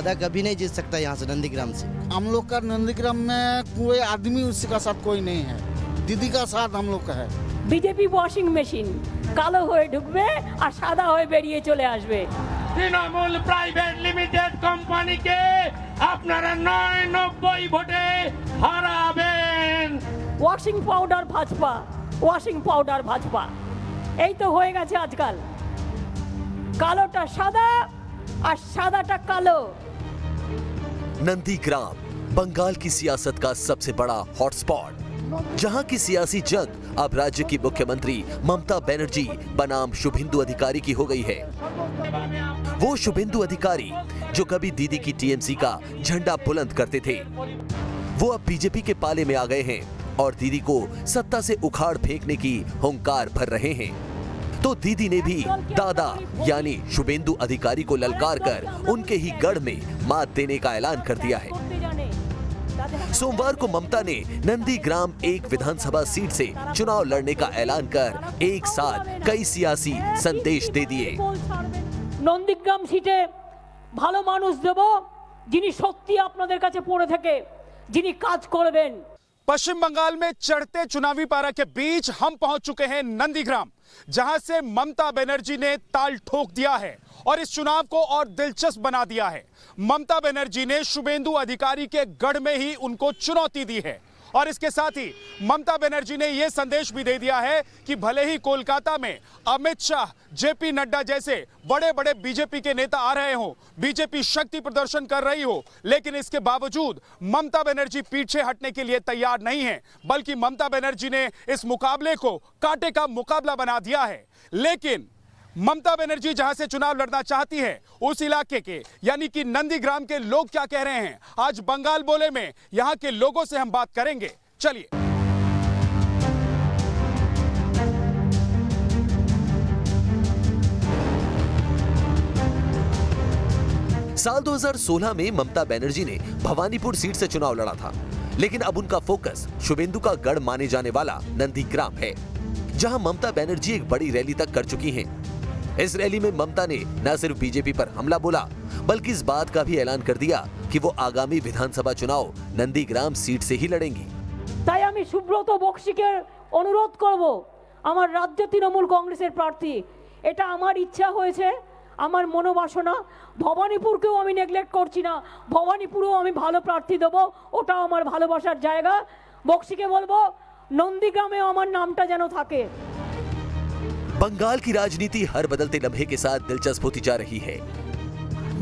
दादा कभी नहीं जीत सकता यहाँ से नंदीग्राम से। हम लोग का नंदीग्राम में कोई आदमी उसका साथ कोई नहीं है, दीदी का साथ हम लोग का है। বিজেপি ওয়াশিং মেশিন কালো হয়ে ঢুকবে আর সাদা হয়ে বেরিয়ে চলে আসবে। তৃণমূল প্রাইভেট লিমিটেড কোম্পানিকে আপনারা ৯৯ ভোটে হারাবেন। Washing powder Bhajpa, washing powder Bhajpa, এই তো হয়ে গেছে আজকাল। কালোটা সাদা আর সাদাটা কালো। नंदीग्राम बंगाल की सियासत का सबसे बड़ा हॉटस्पॉट, जहां की सियासी जंग अब राज्य की मुख्यमंत्री ममता बनर्जी बनाम शुभेंदु अधिकारी की हो गई है। वो शुभेंदु अधिकारी जो कभी दीदी की टीएमसी का झंडा बुलंद करते थे, वो अब बीजेपी के पाले में आ गए हैं और दीदी को सत्ता से उखाड़ फेंकने की हुंकार भर रहे हैं। तो दीदी ने भी दादा यानी शुभेंदु अधिकारी को ललकार कर उनके ही गढ़ में मात देने का ऐलान कर दिया है। सोमवार को ममता ने नंदीग्राम 1 विधानसभा सीट से चुनाव लड़ने का ऐलान कर एक साथ कई सियासी संदेश दे दिए। নন্দীগ্রাম সিটে ভালো মানুষ দেব, যিনি সত্যি আপনাদের কাছে পড়ে থাকে, যিনি কাজ করবেন। पश्चिम बंगाल में चढ़ते चुनावी पारा के बीच हम पहुंच चुके हैं नंदीग्राम, जहां से ममता बनर्जी ने ताल ठोक दिया है और इस चुनाव को और दिलचस्प बना दिया है। ममता बनर्जी ने शुभेंदु अधिकारी के गढ़ में ही उनको चुनौती दी है और इसके साथ ही ममता बनर्जी ने यह संदेश भी दे दिया है कि भले ही कोलकाता में अमित शाह, जेपी नड्डा जैसे बड़े बड़े बीजेपी के नेता आ रहे हों, बीजेपी शक्ति प्रदर्शन कर रही हो, लेकिन इसके बावजूद ममता बनर्जी पीछे हटने के लिए तैयार नहीं है, बल्कि ममता बनर्जी ने इस मुकाबले को कांटे का मुकाबला बना दिया है। लेकिन ममता बनर्जी जहां से चुनाव लड़ना चाहती है, उस इलाके के यानी कि नंदीग्राम के लोग क्या कह रहे हैं, आज बंगाल बोले में यहां के लोगों से हम बात करेंगे। चलिए। साल 2016 में ममता बनर्जी ने भवानीपुर सीट से चुनाव लड़ा था, लेकिन अब उनका फोकस शुभेंदु का गढ़ माने जाने वाला नंदीग्राम है, जहां ममता बनर्जी एक बड़ी रैली तक कर चुकी हैं। इस रैली में ममता ने न सिर्फ बीजेपी पर हमला बोला, बल्कि इस बात का भी ऐलान कर दिया कि वो आगामी विधानसभा चुनाव नंदीग्राम सीट से ही लड़ेंगी। তাই আমি সুব্রত বক্সিকে অনুরোধ করব, আমার রাজ্য তৃণমূল কংগ্রেসের প্রার্থী, এটা আমার ইচ্ছা হয়েছে, আমার মনোবাসনা। ভবানীপুরকেও আমি নেগলেক্ট করছি না, ভবানীপুরেও আমি ভালো প্রার্থী দেব, ওটা আমার ভালোবাসার জায়গা। বক্সিকে বলবো নন্দীগ্রামেও আমার নামটা যেন থাকে। बंगाल की राजनीति हर बदलते लम्हे के साथ दिलचस्प होती जा रही है।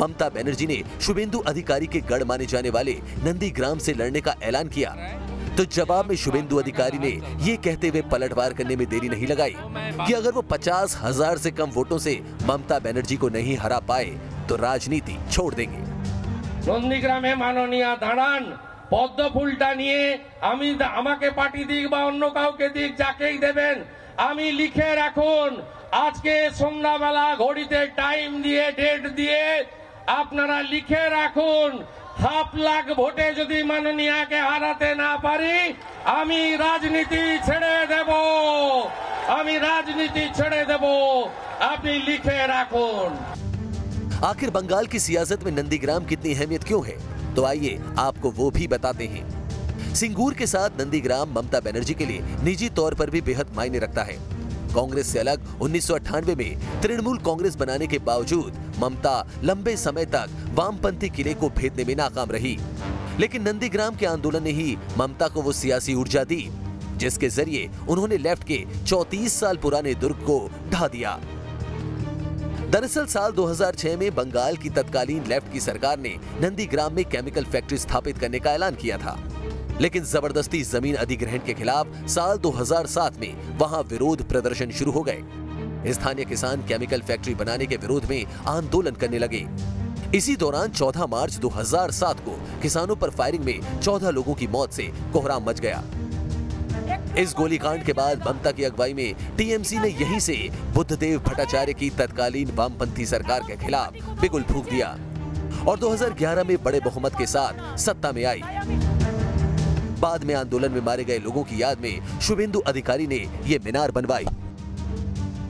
ममता बनर्जी ने शुभेंदु अधिकारी के गढ़ माने जाने वाले नंदीग्राम से लड़ने का ऐलान किया, तो जवाब में शुभेंदु अधिकारी ने ये कहते हुए पलटवार करने में देरी नहीं लगाई कि अगर वो 50,000 से कम वोटों से ममता बनर्जी को नहीं हरा पाए तो राजनीति छोड़ देंगे। নন্দীগ্রামে মাননীয় দাঁড়ান, পদ্ম ফুলটা নিয়ে আমি আমাকে পার্টি দিক বা অন্য কাউকে দিক, যাকেই দেবেন আমি লিখে রাখুন, আজকে সন্ধ্যাবেলা ঘড়িতে টাইম দিয়ে ডেট দিয়ে আপনারা লিখে রাখুন, 5,00,000 ভোটে যদি মাননীয়াকে হারাতে না পারি আমি রাজনীতি ছেড়ে দেব, আমি রাজনীতি ছেড়ে দেব, আপনি লিখে রাখুন। आखिर बंगाल की सियासत में नंदीग्राम कितनी अहमियत क्यों है, तो आइए आपको वो भी बताते हैं। सिंगूर के साथ नंदीग्राम ममता बनर्जी के लिए निजी तौर पर भी बेहद मायने रखता है। कांग्रेस से अलग 1998 में तृणमूल कांग्रेस बनाने के बावजूद ममता लंबे समय तक वामपंथी किले को भेदने में नाकाम रही, लेकिन नंदीग्राम के आंदोलन ने ही ममता को वो सियासी ऊर्जा दी जिसके जरिए उन्होंने लेफ्ट के 34 साल पुराने दुर्ग को ढा दिया। दरअसल साल 2006 में बंगाल की तत्कालीन लेफ्ट की सरकार ने नंदीग्राम में केमिकल फैक्ट्री स्थापित करने का ऐलान किया था, लेकिन जबरदस्ती जमीन अधिग्रहण के खिलाफ साल 2007 में वहां विरोध प्रदर्शन शुरू हो गए। स्थानीय किसान केमिकल फैक्ट्री बनाने के विरोध में आंदोलन करने लगे। इसी दौरान 14 मार्च 2007 को किसानों पर फायरिंग में 14 लोगों की मौत से कोहराम मच गया। इस गोलीकांड के बाद ममता की अगुवाई में टीएमसी ने यहीं से बुद्धदेव भट्टाचार्य की तत्कालीन वामपंथी सरकार के खिलाफ बिगुल फूंक दिया और 2011 में बड़े बहुमत के साथ सत्ता में आई। बाद में आंदोलन में मारे गए लोगों की याद में शुभेंदु अधिकारी ने ये मीनार बनवाई।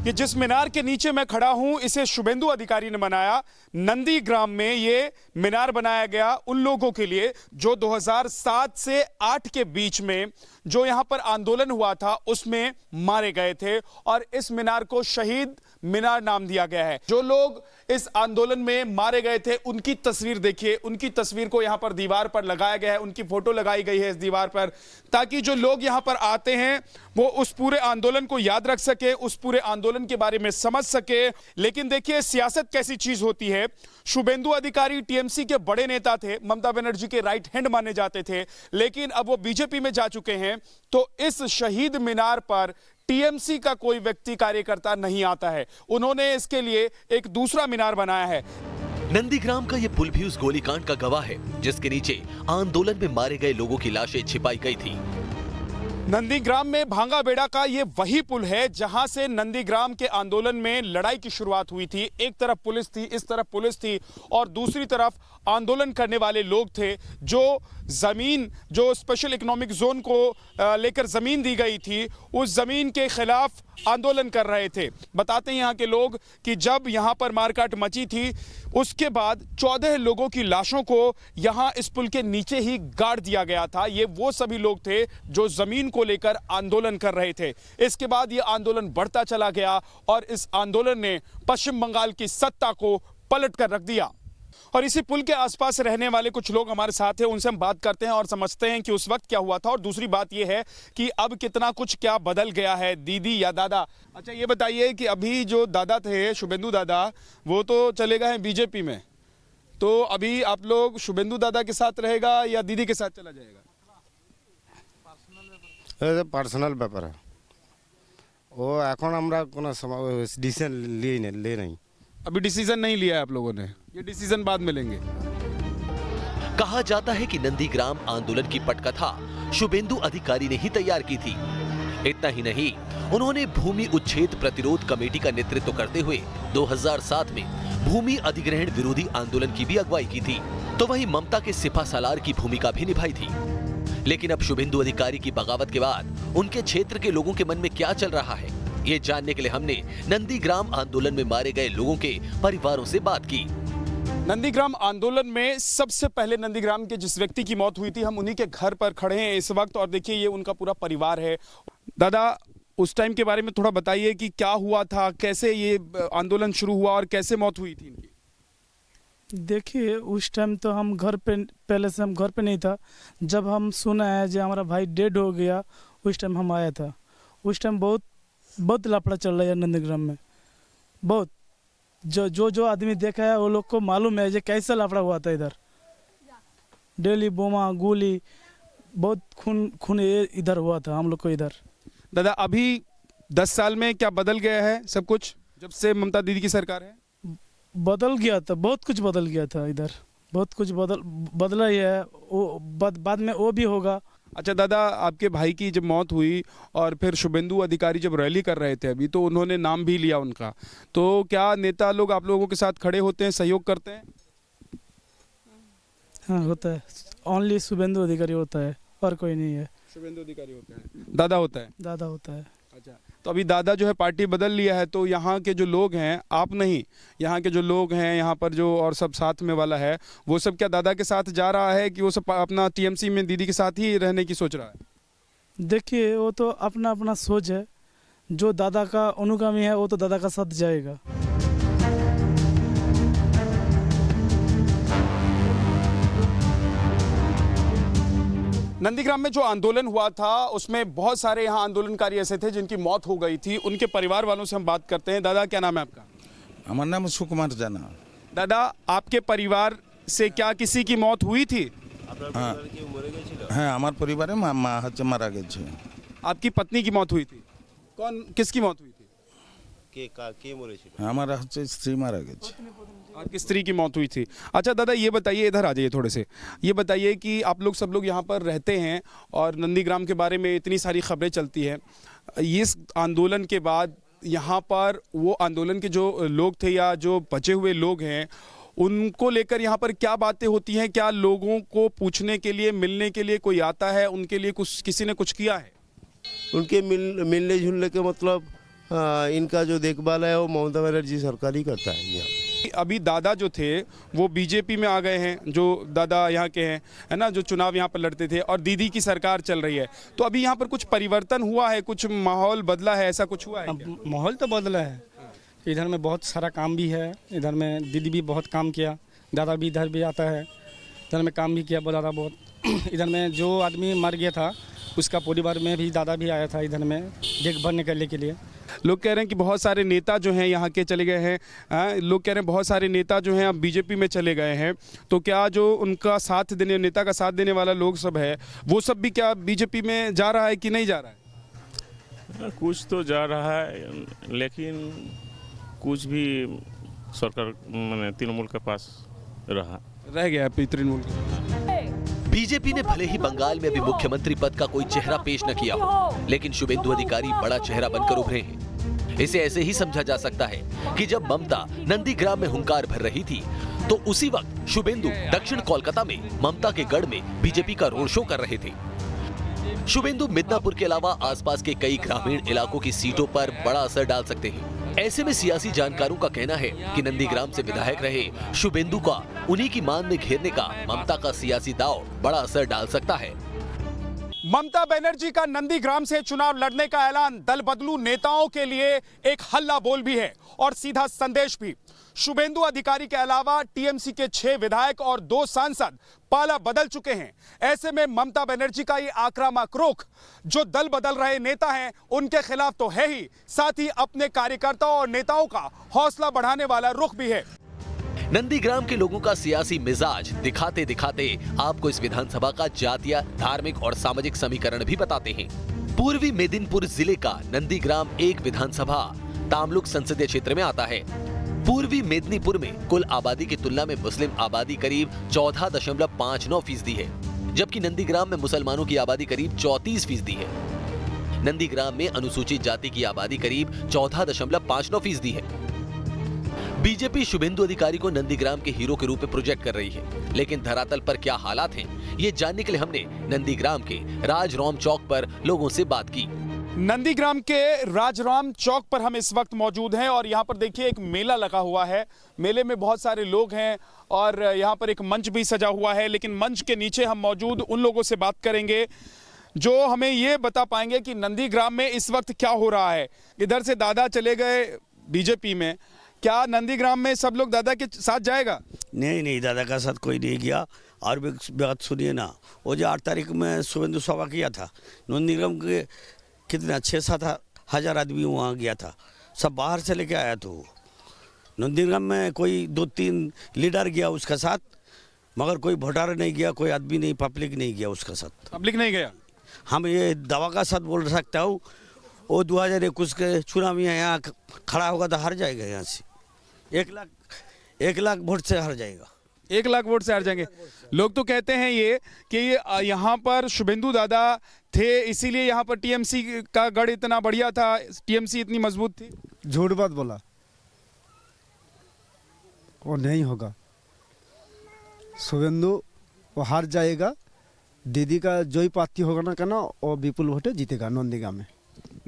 कि जिस मीनार के नीचे मैं खड़ा हूं इसे शुभेंदु अधिकारी ने बनाया। नंदीग्राम में ये मीनार बनाया गया उन लोगों के लिए जो 2007 से 8 के बीच में जो यहां पर आंदोलन हुआ था उसमें मारे गए थे और इस मीनार को शहीद मीनार नाम दिया गया है। जो लोग इस आंदोलन में मारे गए थे उनकी तस्वीर देखिए, उनकी तस्वीर को यहां पर दीवार पर लगाया गया है, उनकी फोटो लगाई गई है इस दीवार पर, ताकि जो लोग यहां पर आते हैं वो उस पूरे आंदोलन को याद रख सके, उस पूरे आंदोलन के बारे में समझ सके। लेकिन देखिए सियासत कैसी चीज होती है। शुभेंदु अधिकारी टीएमसी के बड़े नेता थे, ममता बनर्जी के राइट हैंड माने जाते थे, लेकिन अब वो बीजेपी में जा चुके हैं। तो इस शहीद मीनार पर टीएमसी का कोई व्यक्ति कार्यकर्ता नहीं आता है। उन्होंने इसके लिए एक दूसरा मीनार बनाया है। नंदीग्राम का यह पुल भी उस गोलीकांड का गवाह है जिसके नीचे आंदोलन में मारे गए लोगों की लाशें छिपाई गई थी। नंदीग्राम में भांगा बेड़ा का ये वही पुल है जहां से नंदीग्राम के आंदोलन में लड़ाई की शुरुआत हुई थी। एक तरफ पुलिस थी, इस तरफ पुलिस थी और दूसरी तरफ आंदोलन करने वाले लोग थे। जो जमीन, जो स्पेशल इकोनॉमिक जोन को लेकर जमीन दी गई थी, उस जमीन के खिलाफ आंदोलन कर रहे थे। बताते हैं यहाँ के लोग कि जब यहाँ पर मारकाट मची थी उसके बाद 14 लोगों की लाशों को यहाँ इस पुल के नीचे ही गाड़ दिया गया था। ये वो सभी लोग थे जो जमीन को लेकर आंदोलन कर रहे थे। इसके बाद ये आंदोलन बढ़ता चला गया और इस आंदोलन ने पश्चिम बंगाल की सत्ता को पलट कर रख दिया। और इसी पुल के आसपास रहने वाले कुछ लोग हमारे साथ हैं, उनसे हम बात करते हैं और समझते हैं कि उस वक्त क्या हुआ था। और दूसरी बात यह है कि अब कितना कुछ क्या बदल गया है, दीदी या दादा। अच्छा ये बताइए कि अभी जो दादा थे, शुभेंदु दादा, वो तो चले गए हैं बीजेपी में, तो अभी आप लोग शुभेंदु दादा के साथ रहेगा या दीदी के साथ चला जाएगा? পার্সোনাল ব্যাপার ও এখন আমরা কোনো ডিসিশন ले नहीं। अभी डिसीजन नहीं लिया है आप लोगों ने, ये डिसीजन बाद में लेंगे। कहा जाता है कि नंदीग्राम आंदोलन की पटकथा शुभेंदु अधिकारी ने ही तैयार की थी। इतना ही नहीं, उन्होंने भूमि उच्छेद प्रतिरोध कमेटी का नेतृत्व करते हुए 2007 में भूमि अधिग्रहण विरोधी आंदोलन की भी अगुवाई की थी। तो वहीं ममता के सिपा सालार की भूमिका भी निभाई थी। लेकिन अब शुभेंदु अधिकारी की बगावत के बाद उनके क्षेत्र के लोगों के मन में क्या चल रहा है, ये जानने के लिए हमने नंदीग्राम आंदोलन में मारे गए लोगों के परिवारों से बात की। नंदीग्राम आंदोलन में सबसे पहले नंदीग्राम के जिस व्यक्ति की मौत हुई थी, हम उन्हीं के घर पर खड़े हैं इस वक्त और देखिए ये उनका पूरा परिवार है। दादा, उस टाइम के बारे में थोड़ा बताइए कि क्या हुआ था, कैसे ये आंदोलन शुरू हुआ और कैसे मौत हुई थी इनकी? देखिए उस टाइम तो हम घर पे, पहले से हम घर पे नहीं था। जब हम सुना है जो हमारा भाई डेड हो गया, उस टाइम हम आया था। उस टाइम बहुत लफड़ा चल रहा है नंदीग्राम में। बहुत जो आदमी देखा है वो लोग को मालूम है जो कैसा लफड़ा हुआ था इधर। डेली बोमा गोली, बहुत खून इधर हुआ था हम लोग को इधर। दादा, अभी 10 साल में क्या बदल गया है सब कुछ जब से ममता दीदी की सरकार है? बदल गया था, बहुत कुछ बदल गया था इधर, बहुत कुछ बदला ही है। वो बाद में वो भी होगा। अच्छा दादा, आपके भाई की जब मौत हुई और फिर शुभेंदु अधिकारी जब रैली कर रहे थे अभी, तो उन्होंने नाम भी लिया उनका, तो क्या नेता लोग आप लोगों के साथ खड़े होते हैं, सहयोग करते हैं? हाँ होता है, ओनली शुभेंदु अधिकारी होता है और कोई नहीं है। शुभेंदु अधिकारी होता है, दादा होता है? दादा होता है। अच्छा, तो अभी दादा जो है पार्टी बदल लिया है, तो यहाँ के जो लोग हैं, आप नहीं, यहाँ के जो लोग हैं यहाँ पर जो और सब साथ में वाला है, वो सब क्या दादा के साथ जा रहा है कि वो सब अपना टीएमसी में दीदी के साथ ही रहने की सोच रहा है? देखिए वो तो अपना अपना सोच है। जो दादा का अनुगामी है वो तो दादा का साथ जाएगा। नंदीग्राम में जो आंदोलन हुआ था उसमें बहुत सारे यहाँ आंदोलनकारी ऐसे थे जिनकी मौत हो गई थी। उनके परिवार वालों से हम बात करते हैं। दादा, क्या नाम है आपका? हमारा नाम सुकुमार जाना। दादा, आपके परिवार से क्या किसी की मौत हुई थी? हाँ, हमारे परिवार में मारा गए। आपकी पत्नी की मौत हुई थी? किसकी मौत हुई थी? हमारा स्त्री मारा गए। आपकी स्त्री की मौत हुई थी। अच्छा दादा, ये बताइए, इधर आ जाइए थोड़े से, ये बताइए कि आप लोग सब लोग यहाँ पर रहते हैं और नंदीग्राम के बारे में इतनी सारी खबरें चलती हैं। इस आंदोलन के बाद यहाँ पर वो आंदोलन के जो लोग थे या जो बचे हुए लोग हैं, उनको लेकर यहाँ पर क्या बातें होती हैं? क्या लोगों को पूछने के लिए, मिलने के लिए कोई आता है? उनके लिए कुछ किसी ने कुछ किया है? उनके मिलने जुलने के मतलब इनका जो देखभाल है वो ममता बनर्जी सरकार ही करता है यहाँ। अभी दादा जो थे वो बीजेपी में आ गए हैं, जो दादा यहाँ के हैं, है ना, जो चुनाव यहाँ पर लड़ते थे, और दीदी की सरकार चल रही है। तो अभी यहाँ पर कुछ परिवर्तन हुआ है, कुछ माहौल बदला है, ऐसा कुछ हुआ है क्या? माहौल तो बदला है, इधर में बहुत सारा काम भी है, इधर में दीदी भी बहुत काम किया, दादा भी इधर भी आता है, इधर में काम भी किया दादा बहुत। इधर में जो आदमी मर गया था उसका परिवार में भी दादा भी आया था इधर में देखभाल करने के लिए। लोग कह रहे हैं कि बहुत सारे नेता जो हैं यहाँ के चले गए हैं, लोग कह रहे हैं बहुत सारे नेता जो हैं अब बीजेपी में चले गए हैं। तो क्या जो उनका साथ देने, नेता का साथ देने वाला लोग सब है, वो सब भी क्या बीजेपी में जा रहा है कि नहीं जा रहा है? कुछ तो जा रहा है, लेकिन कुछ भी सरकार मैंने तृणमूल के पास रह गया तृणमूल। बीजेपी ने भले ही बंगाल में भी मुख्यमंत्री पद का कोई चेहरा पेश न किया हो, लेकिन शुभेंदु अधिकारी बड़ा चेहरा बनकर उभरे हैं। इसे ऐसे ही समझा जा सकता है कि जब ममता नंदीग्राम में हुंकार भर रही थी, तो उसी वक्त शुभेंदु दक्षिण कोलकाता में ममता के गढ़ में बीजेपी का रोड शो कर रहे थे। शुभेंदु मिदनापुर के अलावा आसपास के कई ग्रामीण इलाकों की सीटों पर बड़ा असर डाल सकते हैं। ऐसे में सियासी जानकारों का कहना है कि नंदीग्राम से विधायक रहे शुभेंदु का उन्हीं की मान में घेरने का ममता का सियासी दांव बड़ा असर डाल सकता है। ममता बनर्जी का नंदीग्राम से चुनाव लड़ने का ऐलान दल बदलू नेताओं के लिए एक हल्ला बोल भी है और सीधा संदेश भी। शुभेंदु अधिकारी के अलावा टीएमसी के 6 विधायक और 2 सांसद पाला बदल चुके हैं। ऐसे में ममता बनर्जी का ये आक्रामक रुख जो दल बदल रहे नेता हैं उनके खिलाफ तो है ही, साथ ही अपने कार्यकर्ताओं और नेताओं का हौसला बढ़ाने वाला रुख भी है। नंदीग्राम के लोगों का सियासी मिजाज दिखाते दिखाते आपको इस विधानसभा का जातीय, धार्मिक और सामाजिक समीकरण भी बताते हैं। पूर्वी मेदिनीपुर जिले का नंदीग्राम एक विधानसभा तामलुक संसदीय क्षेत्र में आता है। पूर्वी मेदिनीपुर में कुल आबादी की तुलना में मुस्लिम आबादी करीब 14.59% है, जबकि नंदीग्राम में मुसलमानों की आबादी करीब 34% है। नंदीग्राम में अनुसूचित जाति की आबादी करीब 14.59% है। बीजेपी शुभेंदु अधिकारी को नंदीग्राम के हीरो के रूप में प्रोजेक्ट कर रही है, लेकिन धरातल पर क्या हालात हैं, ये जानने के लिए हमने नंदीग्राम के राजराम चौक पर लोगों से बात की। नंदीग्राम के राजराम चौक पर हम इस वक्त मौजूद हैं और यहाँ पर देखिए एक मेला लगा हुआ है। मेले में बहुत सारे लोग हैं और यहाँ पर एक मंच भी सजा हुआ है, लेकिन मंच के नीचे हम मौजूद उन लोगों से बात करेंगे जो हमें ये बता पाएंगे कि नंदीग्राम में इस वक्त क्या हो रहा है। इधर से दादा चले गए बीजेपी में, क्या नंदीग्राम में सब लोग दादा के साथ जाएगा? नहीं, दादा का साथ कोई नहीं गया। और भी बात सुनिए ना, वो जो 8 तारीख में शुभेंदु सभा किया था, नंदीग्राम के कितने 6-7 हज़ार आदमी वहाँ गया था, सब बाहर से लेके आया। तो नंदीग्राम में कोई 2-3 लीडर गया उसका साथ, मगर कोई वोटर नहीं गया, कोई आदमी नहीं, पब्लिक नहीं गया उसका साथ। पब्लिक नहीं गया? हम ये दवा का साथ बोल सकता हूँ, वो 2021 के चुनाव में यहाँ खड़ा होगा तो हार जाएगा। यहाँ से 1 लाख वोट से हार जाएगा। 1 लाख वोट से हार जाएंगे। लोग तो कहते हैं ये कि यहाँ पर शुभेंदु दादा थे, इसीलिए यहाँ पर टीएमसी का गढ़ इतना बढ़िया था, टीएमसी इतनी मजबूत थी। झूठ बात बोला, वो नहीं होगा। शुभेंदु वो हार जाएगा, दीदी का जो ही पार्टी होगा ना कहना, वो विपुल वोट जीतेगा नंदीग्राम में।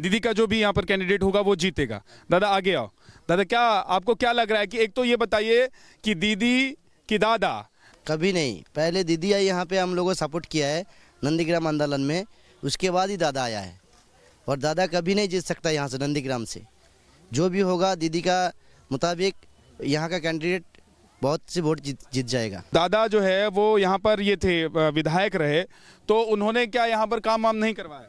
दीदी का जो भी यहाँ पर कैंडिडेट होगा वो जीतेगा। दादा आगे आओ। दादा क्या आपको क्या लग रहा है कि एक तो ये बताइए कि दीदी कि दादा? कभी नहीं, पहले दीदी आई यहाँ पे, हम लोगों को सपोर्ट किया है नंदीग्राम आंदोलन में, उसके बाद ही दादा आया है। और दादा कभी नहीं जीत सकता यहाँ से, नंदीग्राम से। जो भी होगा दीदी का मुताबिक यहाँ का कैंडिडेट बहुत से वोट जीत जाएगा। दादा जो है वो यहाँ पर ये थे, विधायक रहे, तो उन्होंने क्या यहाँ पर काम वाम नहीं करवाया?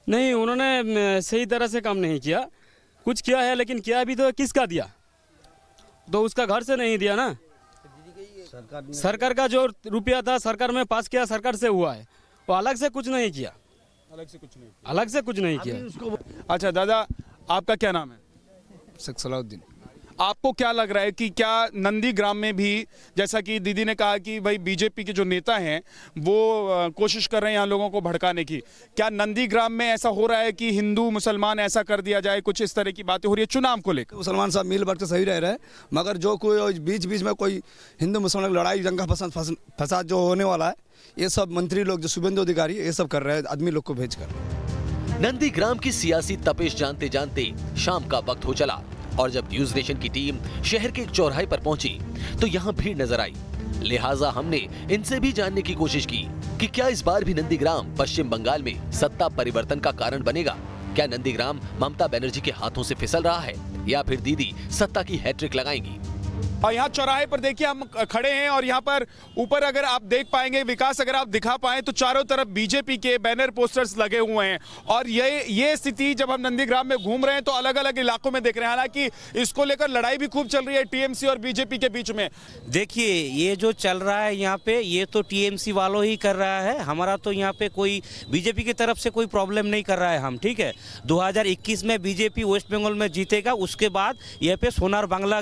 नहीं, उन्होंने सही तरह से काम नहीं किया। कुछ किया है, लेकिन किया भी तो किसका दिया? तो उसका घर से नहीं दिया ना। सरकार का जो रुपया था सरकार में पास किया, सरकार से हुआ है, वो अलग से कुछ नहीं किया। अलग से कुछ नहीं किया। अच्छा दादा, आपका क्या नाम है? शेख सलाउद्दीन। आपको क्या लग रहा है कि क्या नंदीग्राम में भी, जैसा कि दीदी ने कहा कि भाई बीजेपी के जो नेता हैं वो कोशिश कर रहे हैं यहाँ लोगों को भड़काने की, क्या नंदीग्राम में ऐसा हो रहा है कि हिंदू मुसलमान ऐसा कर दिया जाए, कुछ इस तरह की बातें हो रही है चुनाव को लेकर? मुसलमान साहब मिल बांट के सही रह रहे हैं, मगर जो कोई बीच बीच में कोई हिंदू मुसलमान की लड़ाई दंगा फसाद जो होने वाला है, ये सब मंत्री लोग जो शुभेंदु अधिकारी ये सब कर रहे हैं आदमी लोग को भेज कर। नंदीग्राम की सियासी तपिश जानते जानते शाम का वक्त हो चला और जब न्यूज नेशन की टीम शहर के एक चौराहे पर पहुंची तो यहाँ भीड़ नजर आई। लिहाजा हमने इनसे भी जानने की कोशिश की कि क्या इस बार भी नंदीग्राम पश्चिम बंगाल में सत्ता परिवर्तन का कारण बनेगा। क्या नंदीग्राम ममता बनर्जी के हाथों से फिसल रहा है या फिर दीदी सत्ता की हैट्रिक लगाएंगी। और यहाँ चौराहे पर देखिए हम खड़े हैं और यहाँ पर ऊपर अगर आप देख पाएंगे, विकास अगर आप दिखा पाए तो चारों तरफ बीजेपी के बैनर पोस्टर्स लगे हुए हैं और ये स्थिति जब हम नंदीग्राम में घूम रहे हैं तो अलग अलग इलाकों में देख रहे हैं। हालांकि इसको लेकर लड़ाई भी खूब चल रही है टीएमसी और बीजेपी के बीच में। देखिए ये जो चल रहा है यहाँ पे, ये तो टीएमसी वालों ही कर रहा है, हमारा तो यहाँ पे कोई बीजेपी की तरफ से कोई प्रॉब्लम नहीं कर रहा है हम, ठीक है। 2021 में बीजेपी वेस्ट बंगाल में जीतेगा, उसके बाद यहाँ पे सोनार बांग्ला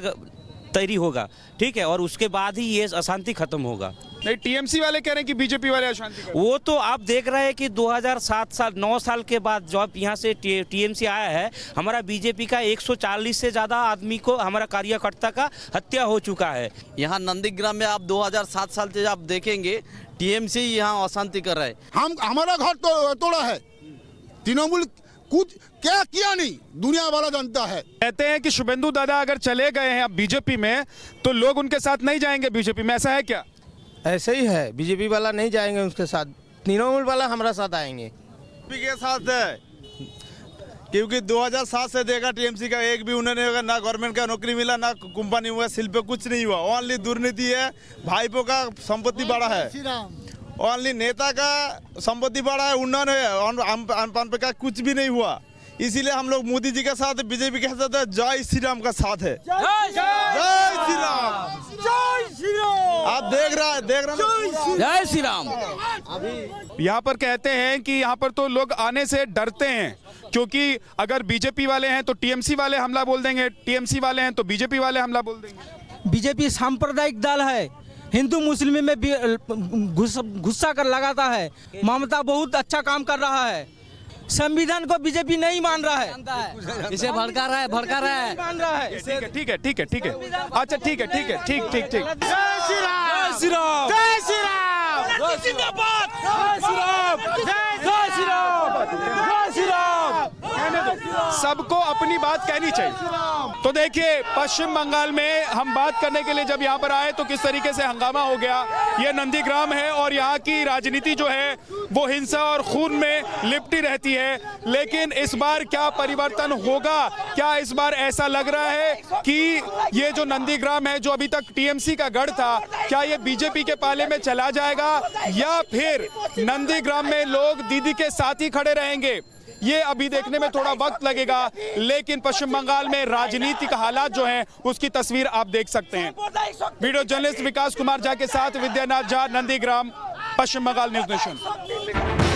तैयारी होगा, ठीक है, और उसके बाद ही ये अशांति खत्म होगा। नहीं, टीएमसी वाले कह रहे हैं कि बीजेपी वाले अशांति कर। वो तो आप देख रहे हैं कि 9 साल के बाद जब यहाँ से टीएमसी आया है, हमारा बीजेपी का 140 से ज़्यादा आदमी को, हमारा कार्यकर्ता का हत्या हो चुका है। यहाँ नंदीग्राम में आप 2007 साल से आप देखेंगे टीएमसी यहाँ अशांति कर रहा है। हमारा घर तो तोड़ा है, तृणमूल कुछ क्या किया नहीं, दुनिया वाला जानता है। कहते हैं कि शुभेंदु दादा अगर चले गए हैं अब बीजेपी में तो लोग उनके साथ नहीं जाएंगे बीजेपी में, ऐसा है क्या? ऐसे ही है, बीजेपी वाला नहीं जाएंगे उसके साथ, तृणमूल वाला हमारा साथ आएंगे। के साथ है क्योंकि 2007 से देखा टीएमसी का एक भी उन्होंने ना गवर्नमेंट का नौकरी मिला, ना कंपनी हुआ, शिल्प कुछ नहीं हुआ। ओनली दुर्नीति है, भाईपों का संपत्ति बढ़ा है, ओनली नेता का संपत्ति बढ़ा है, उन्नयन है, का कुछ भी नहीं हुआ। इसीलिए हम लोग मोदी जी के साथ, बीजेपी के साथ है, जय श्री राम का साथ है। जय श्री राम, जय श्री राम। आप देख रहे हैं जय श्री राम। यहाँ पर कहते हैं कि यहाँ पर तो लोग आने से डरते हैं क्योंकि अगर बीजेपी वाले हैं तो टीएमसी वाले हमला बोल देंगे, टीएमसी वाले हैं तो बीजेपी वाले हमला बोल देंगे। बीजेपी सांप्रदायिक दल है, हिंदू मुस्लिम में गुस्सा कर लगाता है। ममता बहुत अच्छा काम कर रहा है, संविधान को बीजेपी नहीं मान रहा है, इसे भड़का रहा है, मान रहा है। ठीक है अच्छा ठीक है। जय श्री राम, जय श्री राम, जय श्री राम, जिंदाबाद, जय श्री राम, जय श्री राम, जय श्री राम। सबको अपनी बात कहनी चाहिए। तो देखिए पश्चिम बंगाल में हम बात करने के लिए जब यहाँ पर आए तो किस तरीके से हंगामा हो गया। ये नंदीग्राम है और यहाँ की राजनीति जो है वो हिंसा और खून में लिपटी रहती है, लेकिन इस बार क्या परिवर्तन होगा? क्या इस बार ऐसा लग रहा है कि ये जो नंदीग्राम है जो अभी तक टीएमसी का गढ़ था, क्या ये बीजेपी के पाले में चला जाएगा या फिर नंदीग्राम में लोग दीदी के साथ ही खड़े रहेंगे? ये अभी देखने में थोड़ा वक्त लगेगा, लेकिन पश्चिम बंगाल में राजनीतिक हालात जो हैं उसकी तस्वीर आप देख सकते हैं। वीडियो जर्नलिस्ट विकास कुमार झा के साथ विद्यानाथ झा, नंदीग्राम, पश्चिम बंगाल न्यूज नेशन।